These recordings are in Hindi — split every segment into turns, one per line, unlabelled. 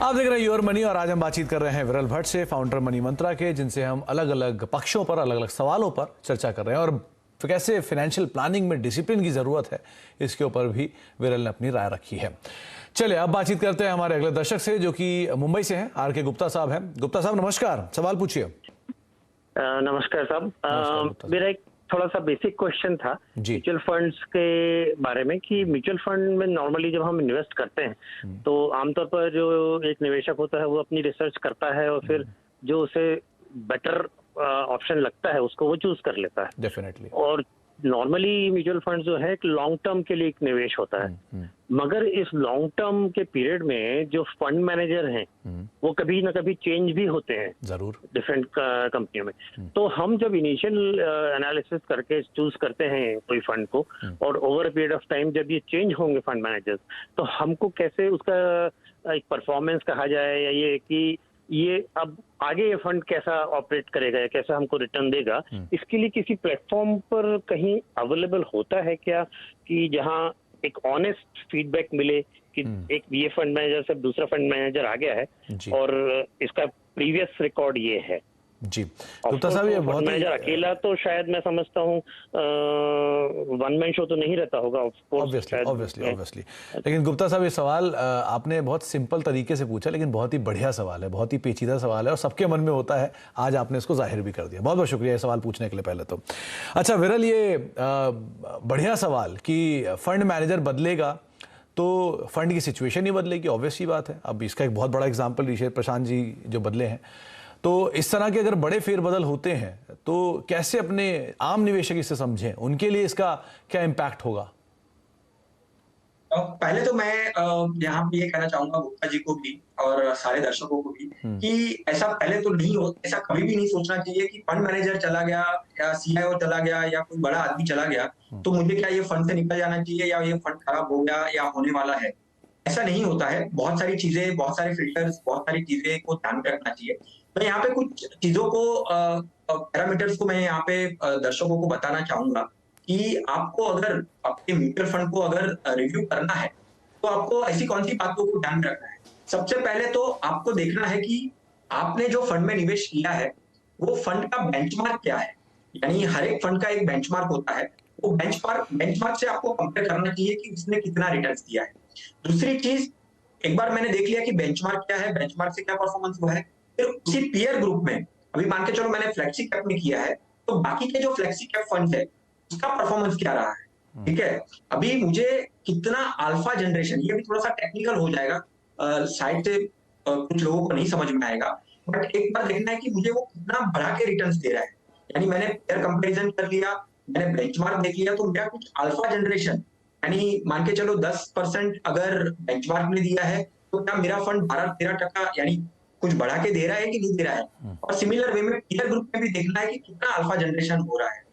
आप देख रहे हैं योर मनी और आज हम बातचीत कर रहे हैं विरल भट्ट से, फाउंडर मनी मंत्रा के, जिनसे हम अलग अलग पक्षों पर, अलग अलग सवालों पर चर्चा कर रहे हैं और कैसे फाइनेंशियल प्लानिंग में डिसिप्लिन की जरूरत है, इसके ऊपर भी विरल ने अपनी राय रखी है। चलिए अब बातचीत करते हैं हमारे अगले दर्शक से, जो कि मुंबई से हैं, आर के गुप्ता साहब हैं। गुप्ता साहब नमस्कार, सवाल पूछिए।
नमस्कार साहब, मेरा एक थोड़ा सा बेसिक क्वेश्चन था म्यूचुअल फंड्स के बारे में कि म्यूचुअल फंड में नॉर्मली जब हम इन्वेस्ट करते हैं तो आमतौर पर जो एक निवेशक होता है वो अपनी रिसर्च करता है और फिर जो उसे बेटर ऑप्शन लगता है उसको वो चूज कर लेता है
डेफिनेटली।
और नॉर्मली म्यूचुअल फंड जो है एक लॉन्ग टर्म के लिए एक निवेश होता है, मगर इस लॉन्ग टर्म के पीरियड में जो फंड मैनेजर हैं वो कभी ना कभी चेंज भी होते हैं
जरूर
डिफरेंट कंपनियों में। तो हम जब इनिशियल एनालिसिस करके चूज करते हैं कोई फंड को और over a period of time जब ये चेंज होंगे फंड मैनेजर्स, तो हमको कैसे उसका एक परफॉर्मेंस कहा जाए या ये कि ये अब आगे ये फंड कैसा ऑपरेट करेगा या कैसा हमको रिटर्न देगा, इसके लिए किसी प्लेटफॉर्म पर कहीं अवेलेबल होता है क्या कि जहां एक ऑनेस्ट फीडबैक मिले कि एक ये फंड मैनेजर से दूसरा फंड मैनेजर आ गया है और इसका प्रीवियस रिकॉर्ड ये है।
जी गुप्ता साहब, ये बहुत
मैनेजर अकेला तो शायद मैं समझता हूँ वन मैन शो तो नहीं रहता होगा
ऑब्वियसली। लेकिन गुप्ता साहब, ये सवाल आपने बहुत सिंपल तरीके से पूछा, लेकिन बहुत ही बढ़िया सवाल है, बहुत ही पेचीदा सवाल है और सबके मन में होता है। आज आपने इसको जाहिर भी कर दिया, बहुत बहुत शुक्रिया ये सवाल पूछने के लिए पहले तो। अच्छा विरल, ये बढ़िया सवाल कि फंड मैनेजर बदलेगा तो फंड की सिचुएशन ही बदलेगी, ऑब्वियस सी बात है। अब इसका एक बहुत बड़ा एग्जाम्पल ऋषि प्रशांत जी जो बदले हैं, तो इस तरह के अगर बड़े फेरबदल होते हैं तो कैसे अपने आम निवेशक इसे समझें, उनके लिए इसका क्या इम्पैक्ट होगा?
पहले तो मैं यहाँ पे ये कहना चाहूंगा गुप्ता जी को भी और सारे दर्शकों को भी कि ऐसा पहले तो नहीं हो, ऐसा कभी भी नहीं सोचना चाहिए कि फंड मैनेजर चला गया या सीईओ चला गया या कोई बड़ा आदमी चला गया तो मुझे क्या ये फंड से निकल जाना चाहिए या ये फंड खराब हो गया या होने वाला है। ऐसा नहीं होता है। बहुत सारी चीजें, बहुत सारे फिल्टर्स, बहुत सारी चीजें को ध्यान में रखना चाहिए। तो यहाँ पे कुछ चीजों को, पैरामीटर्स को मैं यहाँ पे दर्शकों को बताना चाहूंगा कि आपको अगर आपके म्यूचुअल फंड को अगर रिव्यू करना है तो आपको ऐसी कौन सी बातों को ध्यान रखना है। सबसे पहले तो आपको देखना है कि आपने जो फंड में निवेश किया है वो फंड का बेंचमार्क क्या है। यानी हर एक फंड का एक बेंचमार्क होता है, वो बेंचमार्क से आपको कंपेयर करना चाहिए कि उसने कितना रिटर्न दिया है। दूसरी चीज, एक बार मैंने देख लिया कि बेंचमार्क क्या है, बेंचमार्क से क्या परफॉर्मेंस हुआ है, फिर उसी पीयर ग्रुप में, अभी मान के चलो मैंने फ्लेक्सी कैप में किया है तो बाकी के जो फ्लेक्सी कैप फंड है उसका परफॉर्मेंस क्या रहा है। ठीक है, अभी मुझे कितना अल्फा जनरेशन, ये भी थोड़ा सा टेक्निकल हो जाएगा, साइड से कुछ लोगों को नहीं समझ में आएगा, बट एक बार देखना है कि मुझे वो कितना बढ़ा के रिटर्न्स दे रहा है। यानी मैंने पेयर कंपैरिजन कर लिया, मैंने बेंचमार्क देख लिया, तो मेरा कुछ अल्फा जनरेशन, यानी मान के चलो 10% अगर बेंचमार्क ने दिया है तो क्या मेरा फंड 12-13% यानी कुछ बढ़ा के दे रहा है कि नहीं दे रहा है। और सिमिलर वे में पीयर ग्रुप में भी देखना है कि कितना अल्फा जनरेशन हो रहा है।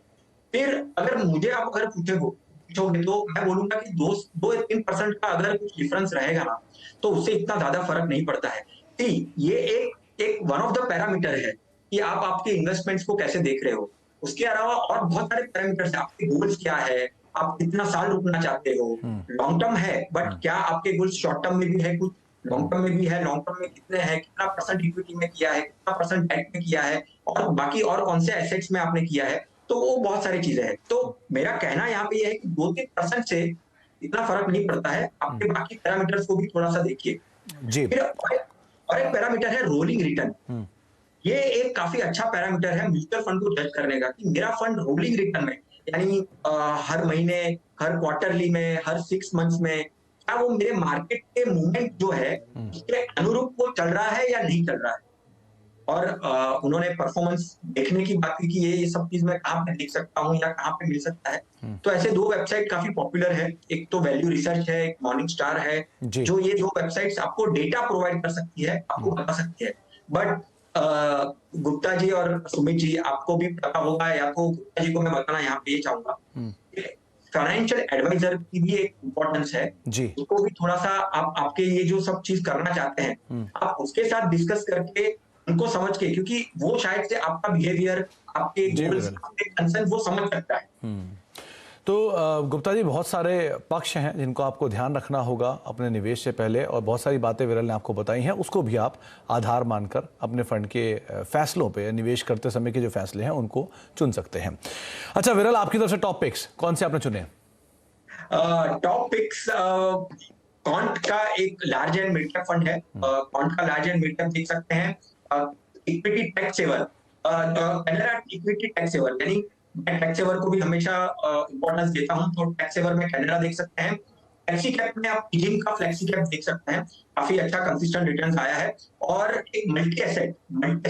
फिर अगर मुझे आप अगर पूछोगे तो मैं बोलूंगा कि 2-3% का अगर कुछ डिफरेंस रहेगा ना तो उससे इतना ज्यादा फर्क नहीं पड़ता है। ये एक वन ऑफ द पैरामीटर है कि आप आपके इन्वेस्टमेंट्स को कैसे देख रहे हो। उसके अलावा और बहुत सारे पैरामीटर्स है, आपके गोल्स क्या है, आप कितना साल रुकना चाहते हो, लॉन्ग टर्म है बट क्या आपके गोल्स शॉर्ट टर्म में भी है, कुछ लॉन्ग टर्म में भी है, लॉन्ग टर्म में कितने हैं, कितना परसेंट इक्विटी में किया है, कितना परसेंट डेट में किया है और बाकी और कौन से एसेट्स में आपने किया है, तो वो बहुत सारी चीजें हैं। तो मेरा कहना यहाँ पे ये है कि 2-3% से इतना फर्क नहीं पड़ता है, आपके बाकी पैरामीटर्स को भी थोड़ा सा देखिए। फिर और एक पैरामीटर है रोलिंग रिटर्न। ये एक काफी अच्छा पैरामीटर है म्यूचुअल फंड को जज करने का कि मेरा फंड रोलिंग रिटर्न में, यानी हर महीने, हर क्वार्टरली में, हर 6 मंथ्स में क्या वो मेरे मार्केट के मूवमेंट जो है उसके अनुरूप वो चल रहा है या नहीं चल रहा है। और उन्होंने परफॉर्मेंस देखने की बात की कि ये सब चीज मैं कहाँ पे देख सकता हूँ या कहाँ पे मिल सकता है। तो ऐसे 2 वेबसाइट काफी पॉपुलर है, एक तो वैल्यू रिसर्च है, एक मॉर्निंग स्टार है, जो ये 2 वेबसाइट्स आपको डेटा प्रोवाइड कर सकती है, आपको बता सकती है। बट गुप्ता जी और सुमित जी, आपको भी पता होगा, या तो गुप्ता जी को मैं बताना यहाँ पे ये चाहूंगा, फाइनेंशियल एडवाइजर की भी एक इंपॉर्टेंस है जी। उसको भी थोड़ा सा आप आपके ये जो सब चीज करना चाहते हैं आप उसके साथ डिस्कस करके उनको समझ के, क्योंकि वो शायद से आपका बिहेवियर, आपके गोल्स, आपके कंसर्न वो समझ सकता है।
तो गुप्ता जी, बहुत सारे पक्ष हैं जिनको आपको ध्यान रखना होगा अपने निवेश से पहले, और बहुत सारी बातें विरल ने आपको बताई हैं, उसको भी आप आधार मानकर अपने फंड के फैसलों पे, निवेश करते समय के जो फैसले हैं उनको चुन सकते हैं। अच्छा विरल, आपकी तरफ से टॉप पिक्स कौन से आपने चुने?
टॉप पिक्स क्वांट का एक large and mid cap fund है। क्वांट का लार्ज एंड मिड कैप देख सकते हैं। Equity tax saver, Canara equity tax saver, यानी मैं टैक्स सेवर को भी हमेशा इंपॉर्टेंस देता हूं, तो टैक्स सेवर में कैनरा देख सकते हैं। फ्लेक्सी कैप में आप इजिम का फ्लेक्सी कैप देख सकते हैं, काफी अच्छा कंसिस्टेंट रिटर्न्स आया है। और एक मल्टी एसेट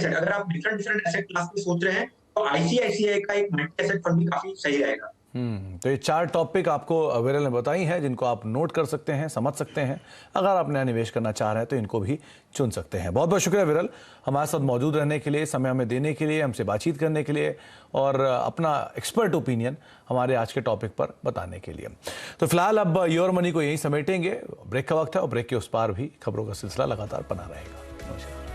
अगर आप डिफरेंट एसेट क्लास में सोच रहे हैं तो आईसीआईसीआई का एक मल्टी एसेट फंड भी काफी सही रहेगा।
तो ये 4 टॉपिक आपको विरल ने बताई हैं जिनको आप नोट कर सकते हैं, समझ सकते हैं। अगर आप नया निवेश करना चाह रहे हैं तो इनको भी चुन सकते हैं। बहुत बहुत शुक्रिया विरल, हमारे साथ मौजूद रहने के लिए, समय हमें देने के लिए, हमसे बातचीत करने के लिए और अपना एक्सपर्ट ओपिनियन हमारे आज के टॉपिक पर बताने के लिए। तो फिलहाल अब योर मनी को यहीं समेटेंगे, ब्रेक का वक्त है और ब्रेक के उस पार भी खबरों का सिलसिला लगातार बना रहेगा। नमस्कार।